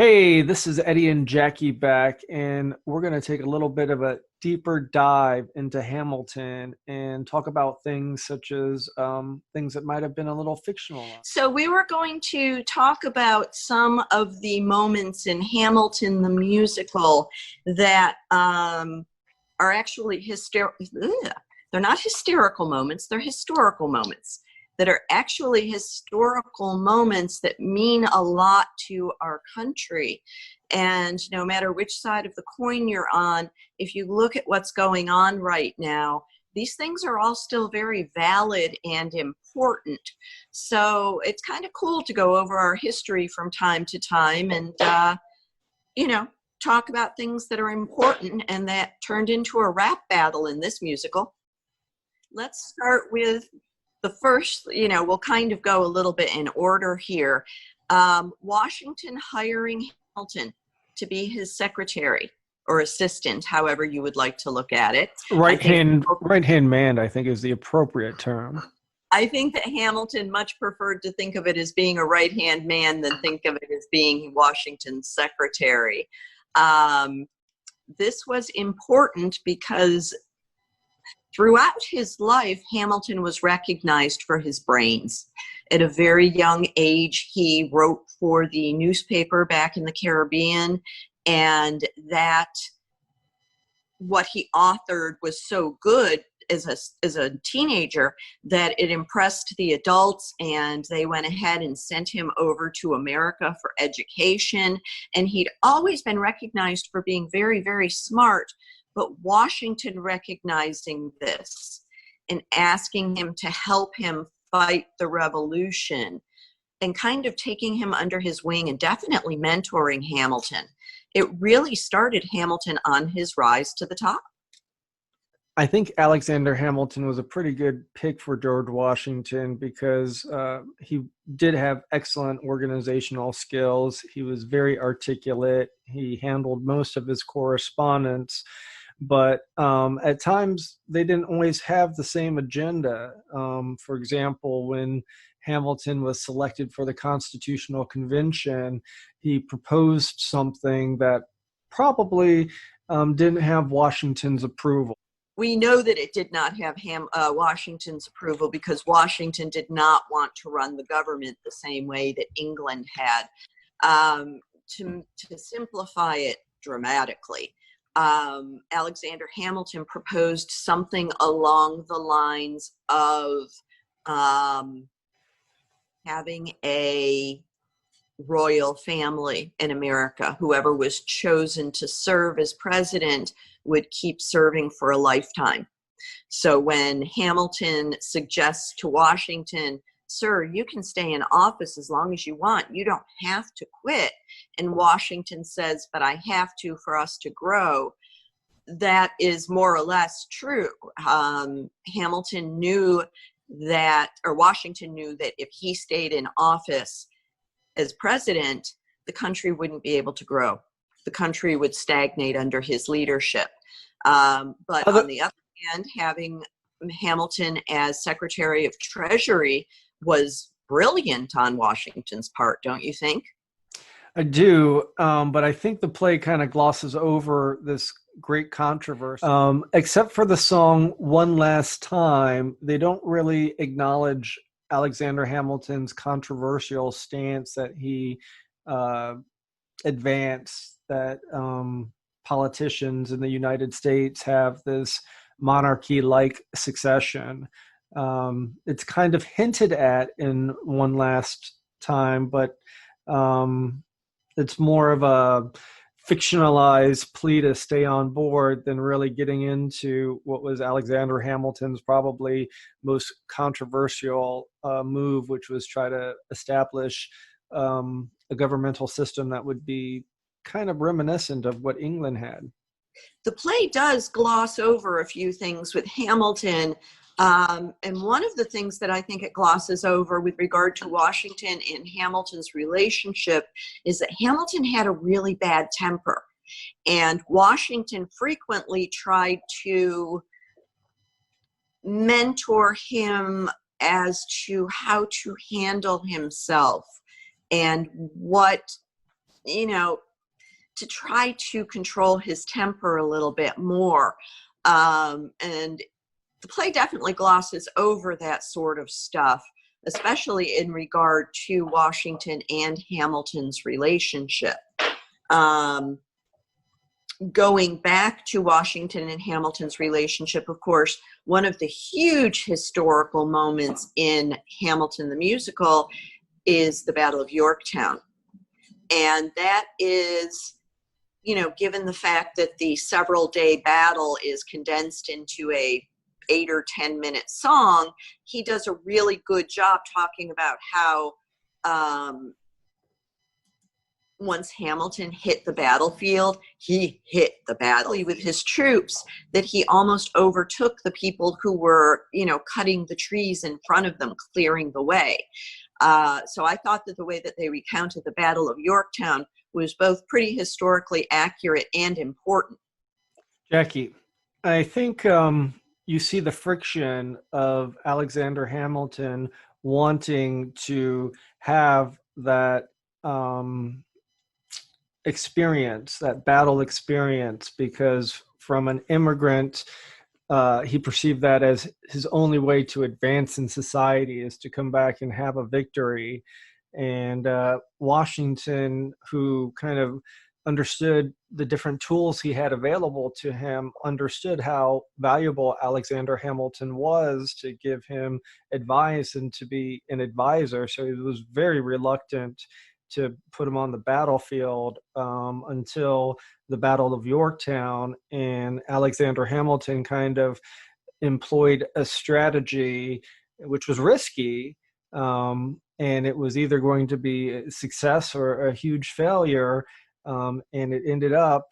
Hey, this is Eddie and Jackie back, and we're going to take a little bit of a deeper dive into Hamilton and talk about things such as things that might have been a little fictional. So we were going to talk about some of the moments in Hamilton the musical that are actually hysterical. They're not hysterical moments, they're historical moments that are actually historical moments that mean a lot to our country. And no matter which side of the coin you're on, if you look at what's going on right now, these things are all still very valid and important. So it's kind of cool to go over our history from time to time and, you know, talk about things that are important, and that turned into a rap battle in this musical. Let's start with the first, we'll kind of go a little bit in order here. Washington hiring Hamilton to be his secretary or assistant, however you would like to look at it. Right hand man, I think, is the appropriate term. I think that Hamilton much preferred to think of it as being a right-hand man than think of it as being Washington's secretary. This was important because throughout his life, Hamilton was recognized for his brains. At a very young age, he wrote for the newspaper back in the Caribbean, and that what he authored was so good as a teenager that it impressed the adults, and they went ahead and sent him over to America for education. And he'd always been recognized for being very, very smart, but Washington recognizing this and asking him to help him fight the revolution and kind of taking him under his wing and definitely mentoring Hamilton. It really started Hamilton on his rise to the top. I think Alexander Hamilton was a pretty good pick for George Washington because he did have excellent organizational skills. He was very articulate. He handled most of his correspondence, but at times they didn't always have the same agenda. For example, when Hamilton was selected for the Constitutional Convention, he proposed something that probably didn't have Washington's approval. We know that it did not have Washington's approval because Washington did not want to run the government the same way that England had. To simplify it dramatically, Alexander Hamilton proposed something along the lines of having a royal family in America. Whoever was chosen to serve as president would keep serving for a lifetime. So when Hamilton suggests to Washington, "Sir, you can stay in office as long as you want. You don't have to quit," and Washington says, "But I have to for us to grow," that is more or less true. Hamilton knew that, or Washington knew that if he stayed in office as president, the country wouldn't be able to grow. The country would stagnate under his leadership. But on the other hand, having Hamilton as Secretary of Treasury was brilliant on Washington's part, don't you think? I do, but I think the play kind of glosses over this great controversy. Except for the song "One Last Time," they don't really acknowledge Alexander Hamilton's controversial stance that he advanced, that politicians in the United States have this monarchy-like succession. It's kind of hinted at in "One Last Time," but it's more of a fictionalized plea to stay on board than really getting into what was Alexander Hamilton's probably most controversial move, which was try to establish a governmental system that would be kind of reminiscent of what England had. The play does gloss over a few things with Hamilton. And one of the things that I think it glosses over with regard to Washington and Hamilton's relationship is that Hamilton had a really bad temper. And Washington frequently tried to mentor him as to how to handle himself and what you know, to try to control his temper a little bit more. And the play definitely glosses over that sort of stuff, especially in regard to Washington and Hamilton's relationship. Um, Going back to Washington and Hamilton's relationship, of course, one of the huge historical moments in Hamilton the musical is the Battle of Yorktown. And that is, given the fact that the several day battle is condensed into a 8 or 10 minute song, he does a really good job talking about how once Hamilton hit the battlefield, he hit the battle with his troops, that he almost overtook the people who were, cutting the trees in front of them, clearing the way. So I thought that the way that they recounted the Battle of Yorktown was both pretty historically accurate and important. Jackie, I think you see the friction of Alexander Hamilton wanting to have that experience, that battle experience, because from an immigrant, he perceived that as his only way to advance in society is to come back and have a victory. And Washington, who kind of understood the different tools he had available to him, understood how valuable Alexander Hamilton was to give him advice and to be an advisor. So he was very reluctant to put him on the battlefield until the Battle of Yorktown. And Alexander Hamilton kind of employed a strategy which was risky, and it was either going to be a success or a huge failure. And it ended up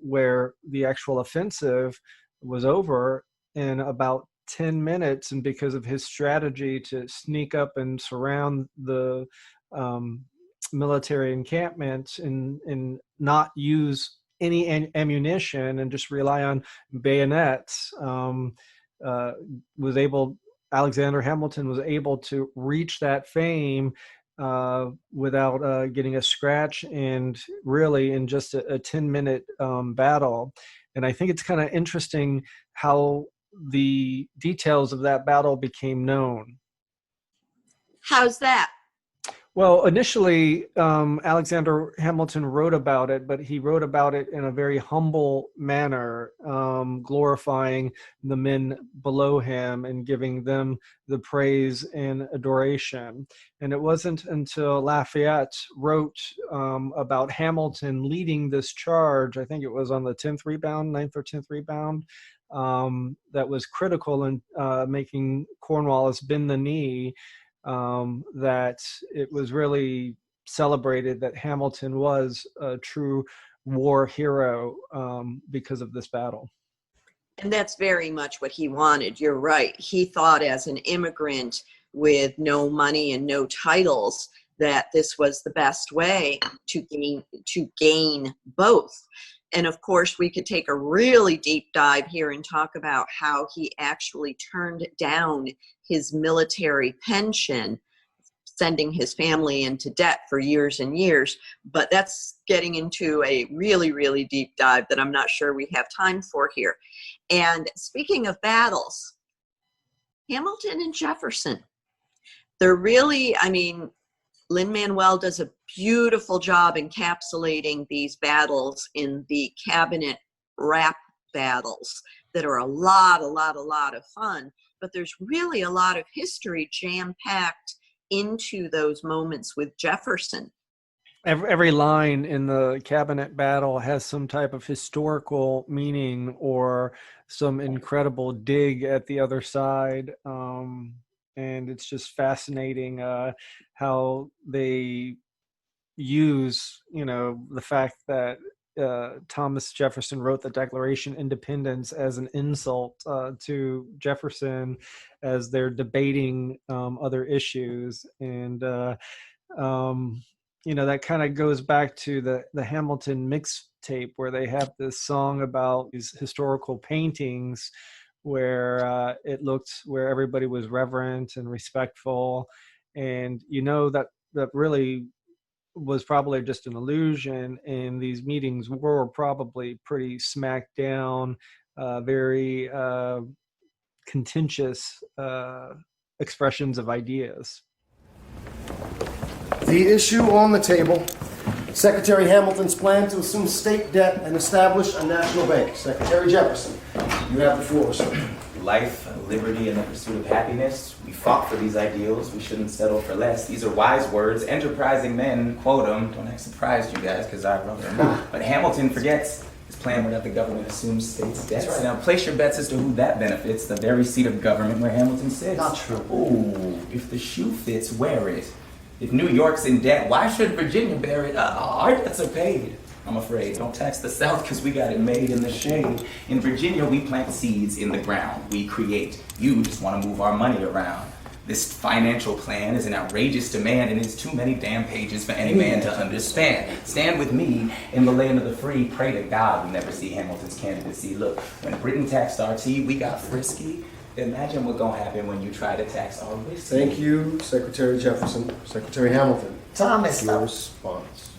where the actual offensive was over in about 10 minutes. And because of his strategy to sneak up and surround the military encampment and not use any ammunition and just rely on bayonets, Alexander Hamilton was able to reach that fame without getting a scratch, and really in just a 10-minute battle. And I think it's kind of interesting how the details of that battle became known. How's that? Well, initially, Alexander Hamilton wrote about it, but he wrote about it in a very humble manner, glorifying the men below him and giving them the praise and adoration. And it wasn't until Lafayette wrote about Hamilton leading this charge, I think it was on the 10th rebound, 9th or 10th rebound, that was critical in making Cornwallis bend the knee, that it was really celebrated that Hamilton was a true war hero because of this battle. And that's very much what he wanted. You're right. He thought, as an immigrant with no money and no titles, that this was the best way to gain both. And of course, we could take a really deep dive here and talk about how he actually turned down his military pension, sending his family into debt for years and years. But that's getting into a really, really deep dive that I'm not sure we have time for here. And speaking of battles, Hamilton and Jefferson, they're really, Lin-Manuel does a beautiful job encapsulating these battles in the cabinet rap battles that are a lot of fun. But there's really a lot of history jam-packed into those moments with Jefferson. Every line in the cabinet battle has some type of historical meaning or some incredible dig at the other side. And it's just fascinating how they use, the fact that Thomas Jefferson wrote the Declaration of Independence as an insult to Jefferson as they're debating other issues. And that kind of goes back to the Hamilton mixtape, where they have this song about these historical paintings where where everybody was reverent and respectful. And that really was probably just an illusion, and these meetings were probably pretty smacked down, very contentious expressions of ideas. The issue on the table, Secretary Hamilton's plan to assume state debt and establish a national bank. Secretary Jefferson, you have the floor, sir. Life, liberty, and the pursuit of happiness. We fought for these ideals. We shouldn't settle for less. These are wise words. Enterprising men quote them. Don't act surprised, you guys, because I wrote them. But Hamilton forgets his plan would have the government assume states' debts. Right. Now, place your bets as to who that benefits, the very seat of government where Hamilton sits. Not true. Ooh, if the shoe fits, wear it. If New York's in debt, why should Virginia bear it? Our debts are paid. I'm afraid. Don't tax the South because we got it made in the shade. In Virginia, we plant seeds in the ground. We create. You just want to move our money around. This financial plan is an outrageous demand and is too many damn pages for any man to understand. Stand with me in the land of the free. Pray to God we never see Hamilton's candidacy. Look, when Britain taxed our tea, we got frisky. Imagine what's gonna happen when you try to tax our whiskey. Thank you, Secretary Jefferson. Secretary Hamilton, Thomas, your response.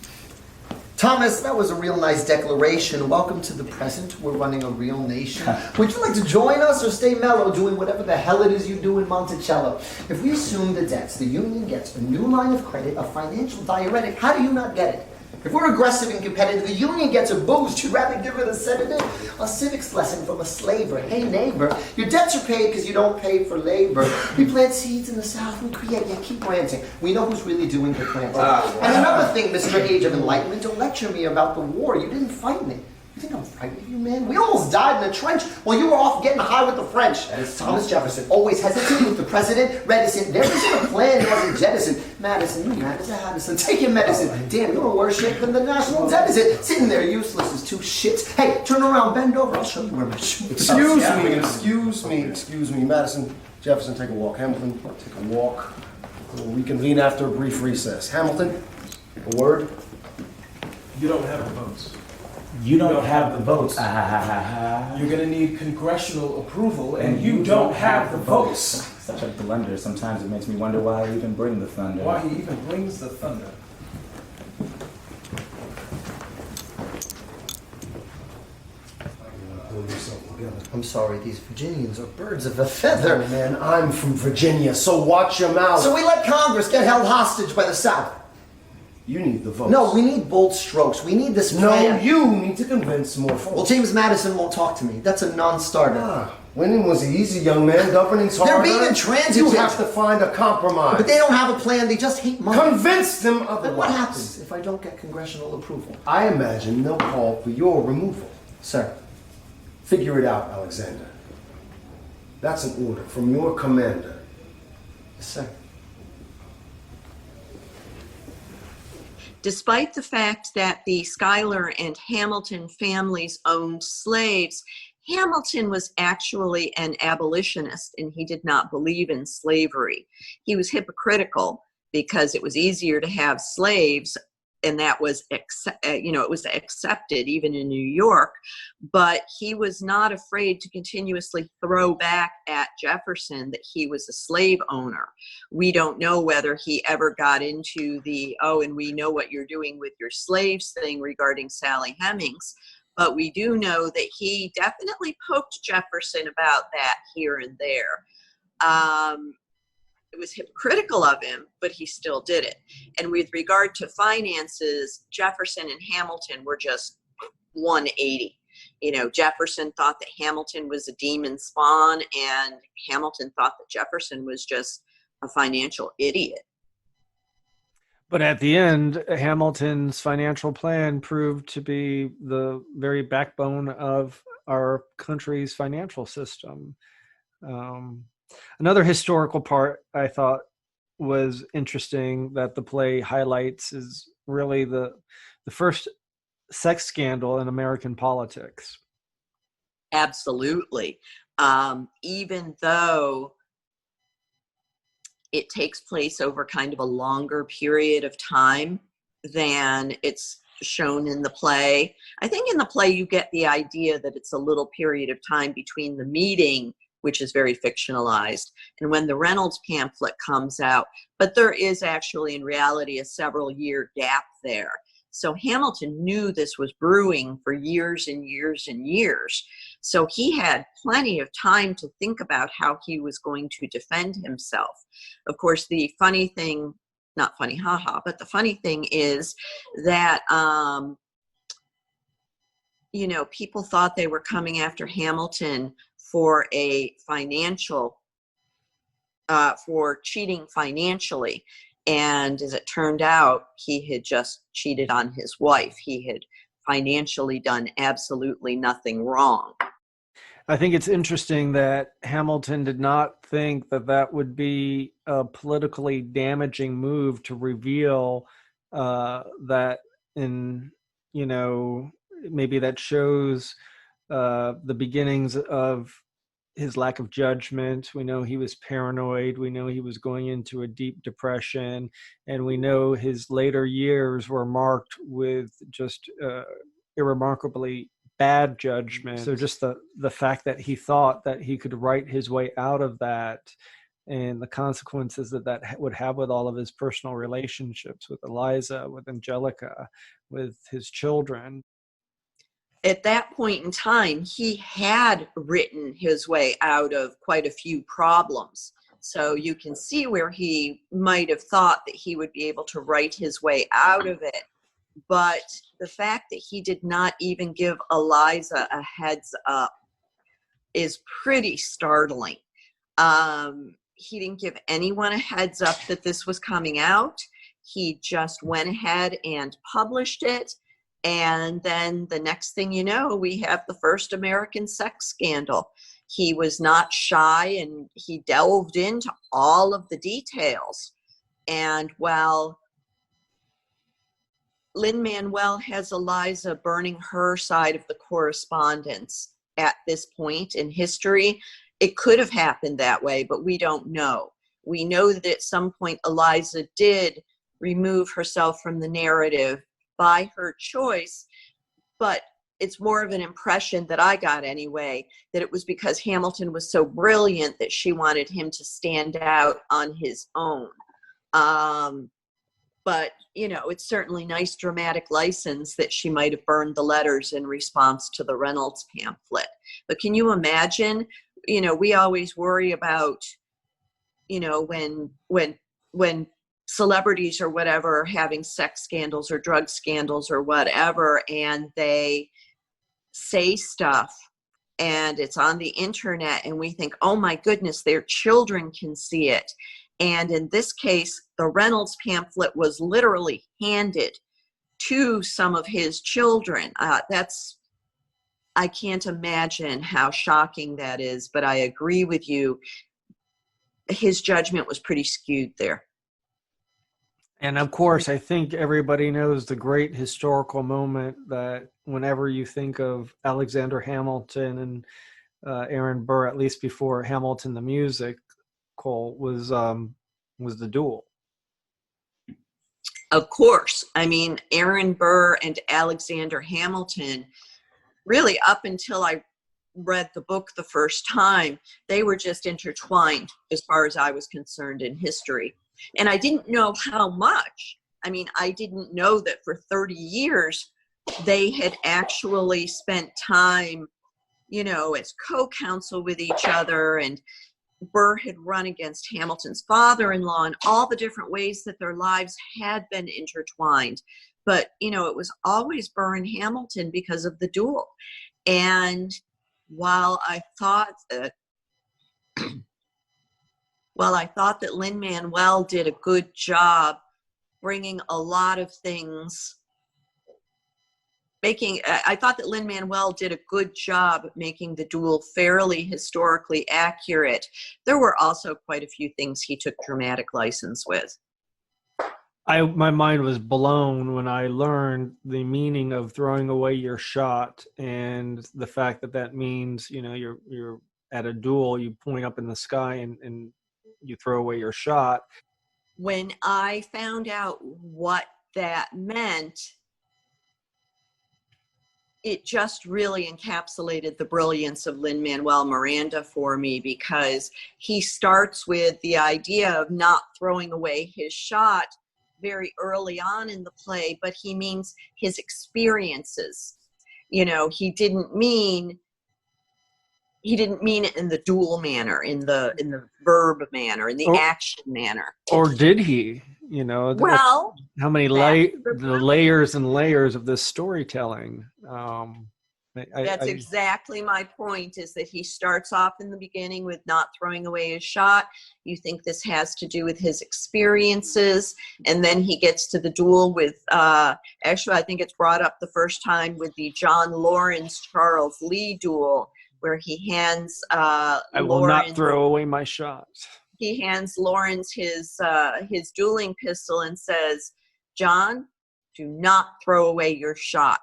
Thomas, that was a real nice declaration. Welcome to the present. We're running a real nation. Would you like to join us or stay mellow doing whatever the hell it is you do in Monticello? If we assume the debts, the union gets a new line of credit, a financial diuretic. How do you not get it? If we're aggressive and competitive, the union gets a boost. You'd rather give it a sedative? A civics lesson from a slaver. Hey, neighbor, your debts are paid because you don't pay for labor. We plant seeds in the South. We create. Yeah, keep ranting. We know who's really doing the planting. And another thing, Mr. Age of Enlightenment, don't lecture me about the war. You didn't fight me. You think I'm frightened of you, man? We almost died in a trench while you were off getting high with the French. Thomas Jefferson, always hesitant with the president, reticent. There isn't a plan, he wasn't jettisoned. Madison, you Madison, take your medicine. Damn, you're in worse shape than the national deficit. Sitting there useless as two shits. Hey, turn around, bend over, I'll show you where my shoes Excuse me, Madison, Jefferson, take a walk. Hamilton, take a walk. We'll reconvene after a brief recess. Hamilton, a word? You don't have the votes. You don't have the votes. You're gonna need congressional approval, and you don't have the votes. Such a blunder. Sometimes it makes me wonder why I even bring the thunder. Why he even brings the thunder. Pull yourself together. I'm sorry, these Virginians are birds of a feather. Oh, man, I'm from Virginia, so watch your mouth. So we let Congress get held hostage by the South. You need the votes. No, we need bold strokes. We need this No, plan. you need to convince more folks. Well, James Madison won't talk to me. That's a non-starter. Winning was easy, young man. Governing's harder. They're being intransigent. You have to find a compromise. But they don't have a plan. They just hate money. Convince them otherwise. Then what happens if I don't get congressional approval? I imagine they'll call for your removal. Sir. Figure it out, Alexander. That's an order from your commander. Yes, sir. Despite the fact that the Schuyler and Hamilton families owned slaves, Hamilton was actually an abolitionist and he did not believe in slavery. He was hypocritical because it was easier to have slaves, and that was it was accepted even in New York, but he was not afraid to continuously throw back at Jefferson that he was a slave owner. We don't know whether he ever got into the, oh, and we know what you're doing with your slaves thing regarding Sally Hemings, but we do know that he definitely poked Jefferson about that here and there. It was hypocritical of him, but he still did it. And with regard to finances, Jefferson and Hamilton were just 180. You know, Jefferson thought that Hamilton was a demon spawn, and Hamilton thought that Jefferson was just a financial idiot. But at the end, Hamilton's financial plan proved to be the very backbone of our country's financial system. Another historical part I thought was interesting that the play highlights is really the first sex scandal in American politics. Absolutely. Even though it takes place over kind of a longer period of time than it's shown in the play. I think in the play you get the idea that it's a little period of time between the meeting which is very fictionalized, and when the Reynolds pamphlet comes out. But there is actually, in reality, a several-year gap there. So Hamilton knew this was brewing for years and years and years. So he had plenty of time to think about how he was going to defend himself. Of course, the funny thing, not funny, haha, but the funny thing is that, you know, people thought they were coming after Hamilton for a financial, for cheating financially. And as it turned out, he had just cheated on his wife. He had financially done absolutely nothing wrong. I think it's interesting that Hamilton did not think that that would be a politically damaging move to reveal that in, you know, maybe that shows the beginnings of his lack of judgment. We know he was paranoid. We know he was going into a deep depression. And we know his later years were marked with just irremarkably bad judgment. So just the fact that he thought that he could write his way out of that, and the consequences that that would have with all of his personal relationships with Eliza, with Angelica, with his children. At that point in time, he had written his way out of quite a few problems. So you can see where he might have thought that he would be able to write his way out of it. But the fact that he did not even give Eliza a heads up is pretty startling. He didn't give anyone a heads up that this was coming out. He just went ahead and published it. And then the next thing you know, we have the first American sex scandal. He was not shy, and he delved into all of the details. And while Lin-Manuel has Eliza burning her side of the correspondence at this point in history, it could have happened that way, but we don't know. We know that at some point Eliza did remove herself from the narrative by her choice, but it's more of an impression that I got anyway, that it was because Hamilton was so brilliant that she wanted him to stand out on his own. But, you know, it's certainly nice dramatic license that she might have burned the letters in response to the Reynolds pamphlet. But can you imagine, you know, we always worry about, you know, when celebrities or whatever are having sex scandals or drug scandals or whatever, and they say stuff and it's on the internet, and we think, oh my goodness, their children can see it. And in this case, the Reynolds pamphlet was literally handed to some of his children. I can't imagine how shocking that is, but I agree with you. His judgment was pretty skewed there. And of course, I think everybody knows the great historical moment that whenever you think of Alexander Hamilton and Aaron Burr, at least before Hamilton the musical, was the duel. Of course. I mean, Aaron Burr and Alexander Hamilton, really up until I read the book the first time, they were just intertwined as far as I was concerned in history. And I didn't know how much. I mean, I didn't know that for 30 years they had actually spent time, you know, as co-counsel with each other, and Burr had run against Hamilton's father-in-law, and all the different ways that their lives had been intertwined. But, you know, it was always Burr and Hamilton because of the duel. And while I thought that Lin-Manuel did a good job bringing a lot of things, I thought that Lin-Manuel did a good job making the duel fairly historically accurate. There were also quite a few things he took dramatic license with. My mind was blown when I learned the meaning of throwing away your shot, and the fact that that means, you know, you're at a duel, you point up in the sky and you throw away your shot. When I found out what that meant, it just really encapsulated the brilliance of Lin-Manuel Miranda for me, because he starts with the idea of not throwing away his shot very early on in the play, but he means his experiences. You know, he didn't mean it in the dual manner, in the verb manner, in the action manner. Or did he? You know, Well, how many the layers and layers of this storytelling. That's exactly my point, is that he starts off in the beginning with not throwing away his shot. You think this has to do with his experiences. And then he gets to the duel with, actually, I think it's brought up the first time with the John Lawrence Charles Lee duel, where he hands I will not throw away my shot. He hands Lawrence his dueling pistol and says, "John, do not throw away your shot."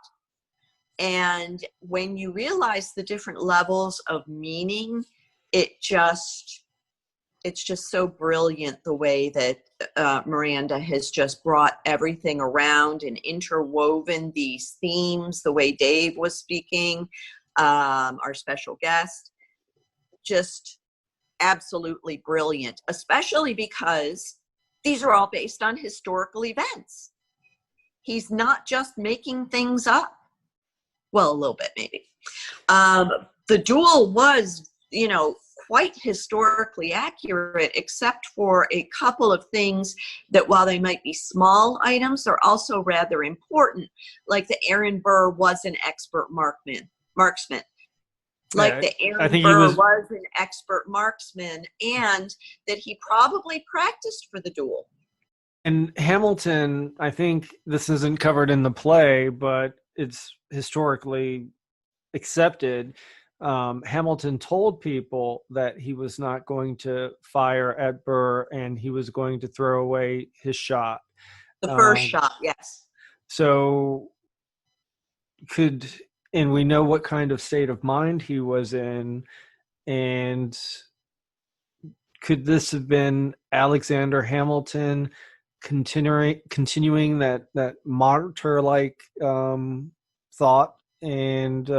And when you realize the different levels of meaning, it's just so brilliant the way that Miranda has just brought everything around and interwoven these themes, the way Dave was speaking, our special guest, just absolutely brilliant, especially because these are all based on historical events. He's not just making things up. Well, a little bit, maybe. The duel was, quite historically accurate, except for a couple of things that, while they might be small items, are also rather important. Like the Aaron Burr was an expert marksman. Like the Aaron Burr was an expert marksman, and that he probably practiced for the duel. And Hamilton, I think this isn't covered in the play, but it's historically accepted. Hamilton told people that he was not going to fire at Burr, and he was going to throw away his shot. The first shot, yes. So and we know what kind of state of mind he was in, and could this have been Alexander Hamilton continuing that martyr-like thought and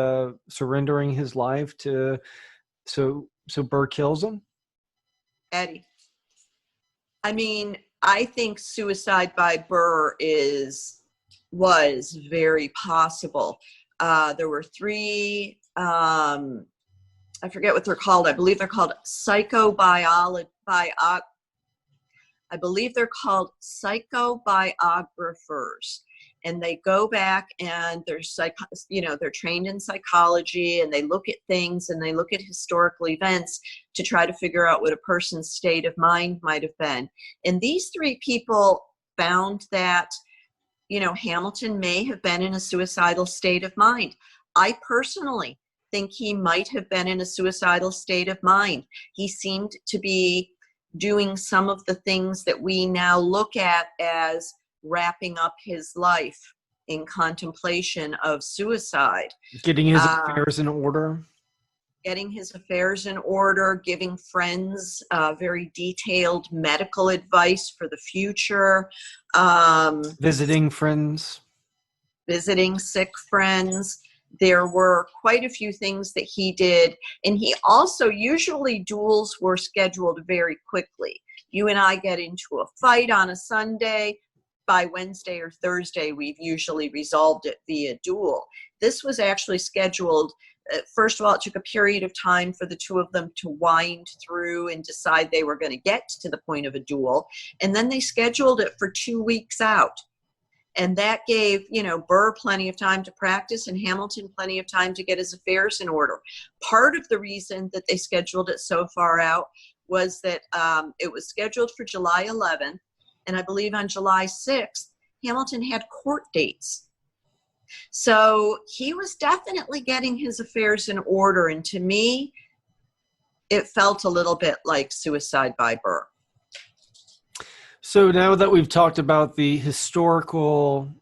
surrendering his life to so Burr kills him? Eddie, I mean, I think suicide by Burr was very possible. There were three, I forget what they're called. I believe they're called psychobiographers, and they go back and they're trained in psychology, and they look at things and they look at historical events to try to figure out what a person's state of mind might have been. And these three people found that, Hamilton may have been in a suicidal state of mind. I personally think he might have been in a suicidal state of mind. He seemed to be doing some of the things that we now look at as wrapping up his life in contemplation of suicide. Getting his affairs in order. Giving friends very detailed medical advice for the future. Visiting friends. Visiting sick friends. There were quite a few things that he did. And he also, usually duels were scheduled very quickly. You and I get into a fight on a Sunday. By Wednesday or Thursday, we've usually resolved it via duel. This was actually scheduled. First of all, it took a period of time for the two of them to wind through and decide they were going to get to the point of a duel. And then they scheduled it for 2 weeks out. And that gave, Burr plenty of time to practice and Hamilton plenty of time to get his affairs in order. Part of the reason that they scheduled it so far out was that it was scheduled for July 11th. And I believe on July 6th, Hamilton had court dates. So he was definitely getting his affairs in order. And to me, it felt a little bit like suicide by Burr. So now that we've talked about the historical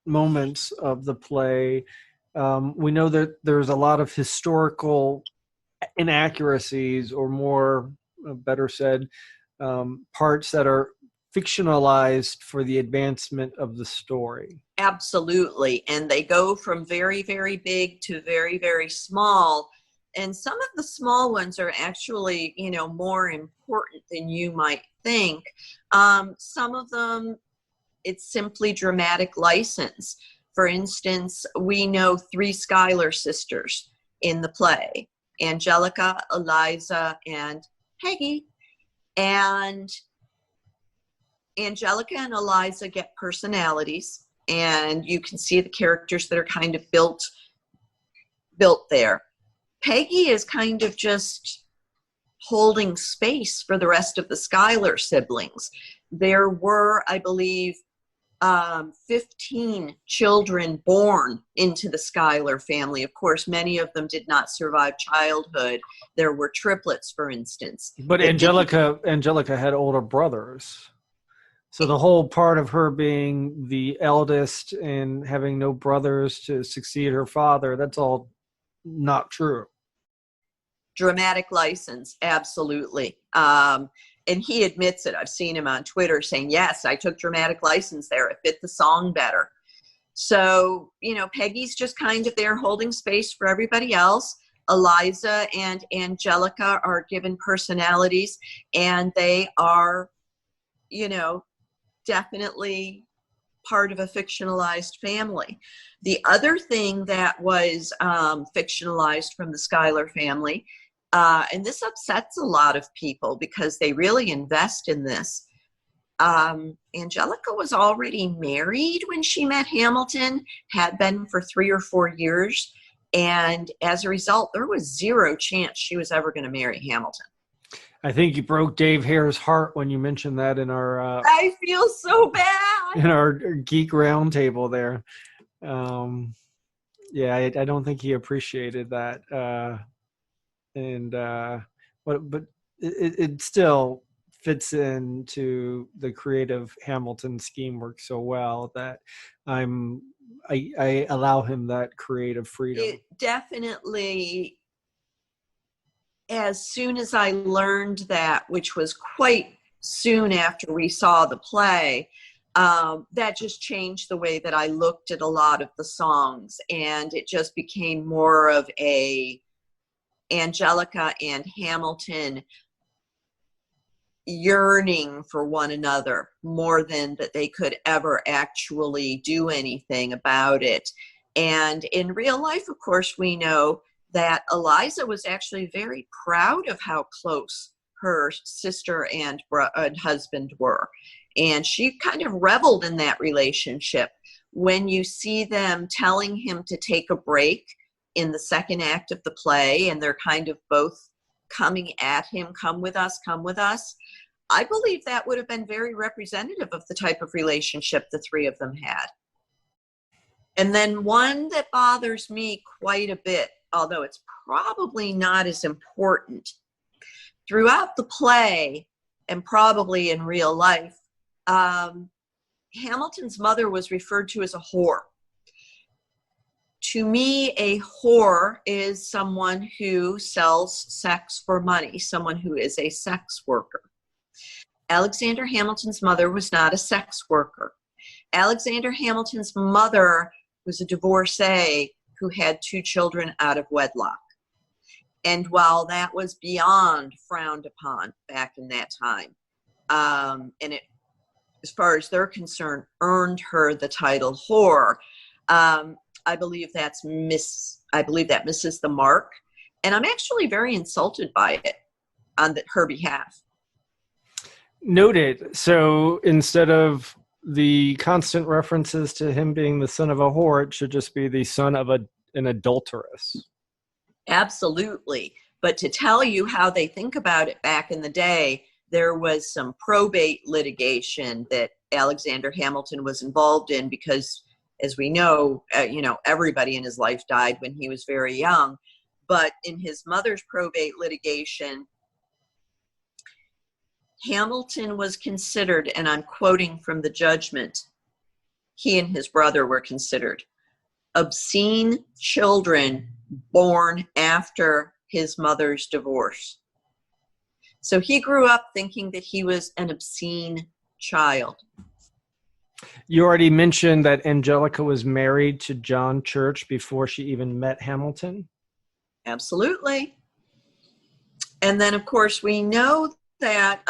moments of the play, we know that there's a lot of historical inaccuracies, or more, better said, parts that are fictionalized for the advancement of the story. Absolutely. And they go from very, very big to very, very small. And some of the small ones are actually, more important than you might think. Some of them, it's simply dramatic license. For instance, we know 3 Schuyler sisters in the play: Angelica, Eliza, and Peggy. And Angelica and Eliza get personalities, and you can see the characters that are kind of built there. Peggy is kind of just holding space for the rest of the Schuyler siblings. There were, I believe, 15 children born into the Schuyler family. Of course, many of them did not survive childhood. There were triplets, for instance. But Angelica had older brothers. So the whole part of her being the eldest and having no brothers to succeed her father, that's all not true. Dramatic license, absolutely. And he admits it. I've seen him on Twitter saying, yes, I took dramatic license there. It fit the song better. So, Peggy's just kind of there holding space for everybody else. Eliza and Angelica are given personalities, and they are, definitely part of a fictionalized family. The other thing that was fictionalized from the Schuyler family, and this upsets a lot of people because they really invest in this. Angelica was already married when she met Hamilton, had been for 3 or 4 years, and as a result, there was 0 chance she was ever going to marry Hamilton. I think you broke Dave Hare's heart when you mentioned that in our I feel so bad. in our geek roundtable there. Yeah, I don't think he appreciated that. But it still fits into the creative Hamilton scheme work so well that I allow him that creative freedom. It definitely, as soon as I learned that, which was quite soon after we saw the play, that just changed the way that I looked at a lot of the songs, and it just became more of a Angelica and Hamilton yearning for one another more than that they could ever actually do anything about it. And in real life, of course, we know that Eliza was actually very proud of how close her sister and husband were. And she kind of reveled in that relationship. When you see them telling him to take a break in the second act of the play, and they're kind of both coming at him, come with us, I believe that would have been very representative of the type of relationship the 3 of them had. And then one that bothers me quite a bit, although it's probably not as important, throughout the play and probably in real life, Hamilton's mother was referred to as a whore. To me, a whore is someone who sells sex for money, someone who is a sex worker. Alexander Hamilton's mother was not a sex worker. Alexander Hamilton's mother was a divorcee who had 2 children out of wedlock. And while that was beyond frowned upon back in that time, and it, as far as they're concerned, earned her the title whore, I believe that misses the mark. And I'm actually very insulted by it on her behalf. Noted. So instead of the constant references to him being the son of a whore, it should just be the son of an adulteress. Absolutely. But to tell you how they think about it back in the day, there was some probate litigation that Alexander Hamilton was involved in because, as we know, everybody in his life died when he was very young. But in his mother's probate litigation, Hamilton was considered, and I'm quoting from the judgment, he and his brother were considered obscene children born after his mother's divorce. So he grew up thinking that he was an obscene child. You already mentioned that Angelica was married to John Church before she even met Hamilton. Absolutely. And then, of course, we know that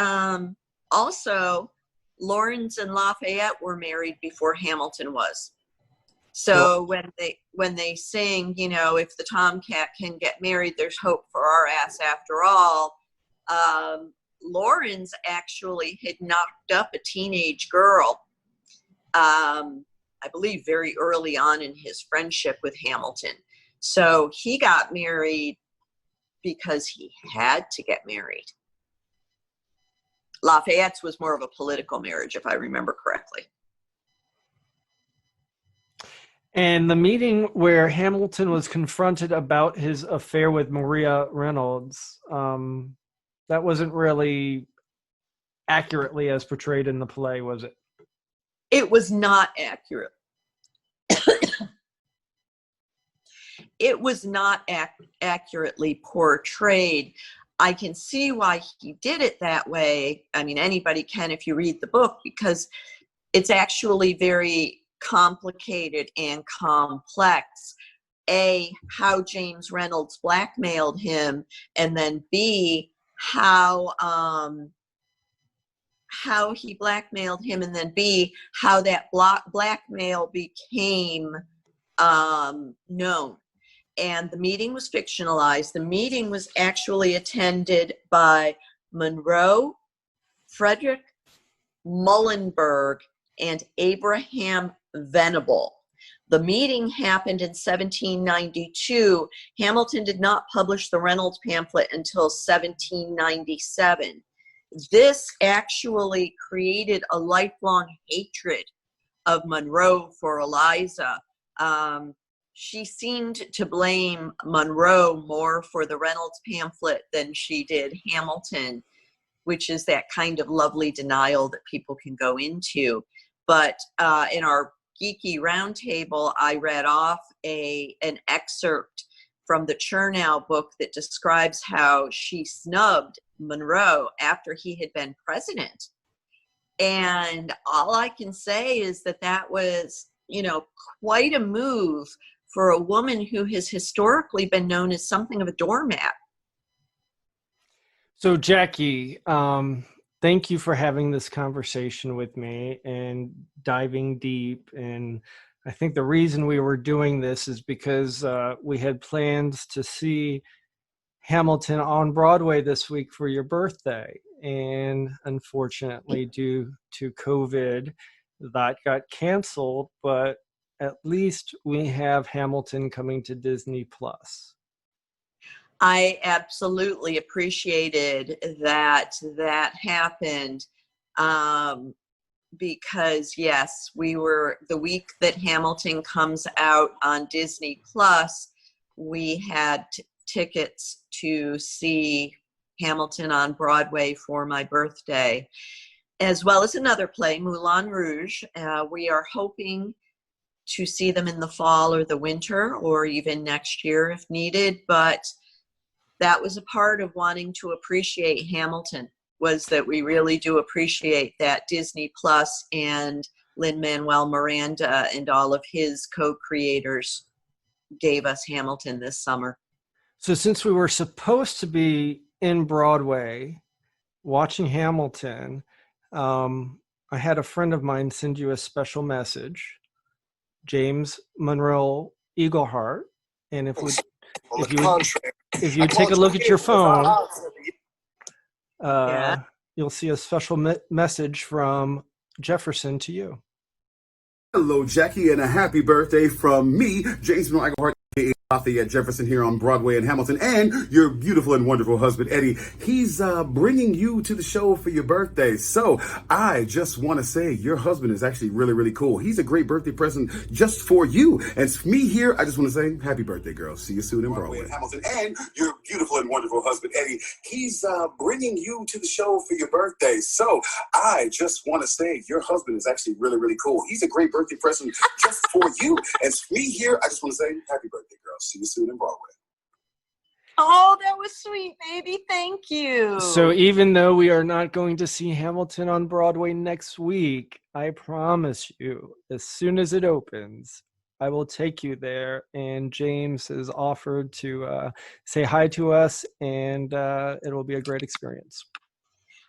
also Lawrence and Lafayette were married before Hamilton was. So when they sing, you know, if the tomcat can get married, there's hope for our ass after all. Lawrence actually had knocked up a teenage girl, I believe very early on in his friendship with Hamilton. So he got married because he had to get married. Lafayette's was more of a political marriage, if I remember correctly. And the meeting where Hamilton was confronted about his affair with Maria Reynolds, that wasn't really accurately as portrayed in the play, was it? It was not accurate. It was not accurately portrayed. I can see why he did it that way. I mean, anybody can if you read the book, because it's actually very complicated and complex. A, how James Reynolds blackmailed him, and then B, how he blackmailed him, and then B, how that blackmail became known. And the meeting was fictionalized. The meeting was actually attended by Monroe, Frederick Muhlenberg, and Abraham Venable. The meeting happened in 1792. Hamilton did not publish the Reynolds pamphlet until 1797. This actually created a lifelong hatred of Monroe for Eliza. She seemed to blame Monroe more for the Reynolds pamphlet than she did Hamilton, which is that kind of lovely denial that people can go into. But in our geeky roundtable, I read off an excerpt from the Chernow book that describes how she snubbed Monroe after he had been president. And all I can say is that was, you know, quite a move for a woman who has historically been known as something of a doormat. So, Jackie, thank you for having this conversation with me and diving deep. And I think the reason we were doing this is because we had plans to see Hamilton on Broadway this week for your birthday. And unfortunately, due to COVID, that got canceled. But at least we have Hamilton coming to Disney Plus. I absolutely appreciated that happened, because yes, the week that Hamilton comes out on Disney Plus, we had tickets to see Hamilton on Broadway for my birthday, as well as another play, Moulin Rouge. We are hoping to see them in the fall or the winter, or even next year if needed, but that was a part of wanting to appreciate Hamilton, was that we really do appreciate that Disney Plus and Lin-Manuel Miranda and all of his co-creators gave us Hamilton this summer. So since we were supposed to be in Broadway watching Hamilton, I had a friend of mine send you a special message, James Monroe Eagleheart, and if you take a look at your phone, you'll see a special message from Jefferson to you. Hello, Jackie, and a happy birthday from me, James Monroe Eagleheart, aka Lafayette Jefferson, here on Broadway in Hamilton, and your beautiful and wonderful husband, Eddie. He's bringing you to the show for your birthday. So I just want to say your husband is actually really, really cool. He's a great birthday present just for you. And me here, I just want to say happy birthday, girl. See you soon in Broadway in Hamilton, and your beautiful and wonderful husband, Eddie. He's bringing you to the show for your birthday. So I just want to say your husband is actually really, really cool. He's a great birthday present just for you. And me here, I just want to say happy birthday, girl. See you soon in Broadway. Oh, that was sweet, baby. Thank you. So even though we are not going to see Hamilton on Broadway next week, I promise you, as soon as it opens, I will take you there. And James has offered to say hi to us, and it will be a great experience.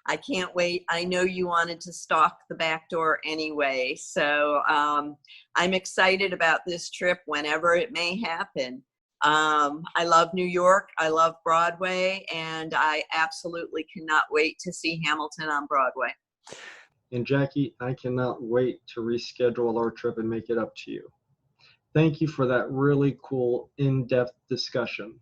I can't wait. I know you wanted to stalk the back door anyway. So I'm excited about this trip whenever it may happen. I love New York. I love Broadway. And I absolutely cannot wait to see Hamilton on Broadway. And Jackie, I cannot wait to reschedule our trip and make it up to you. Thank you for that really cool, in-depth discussion.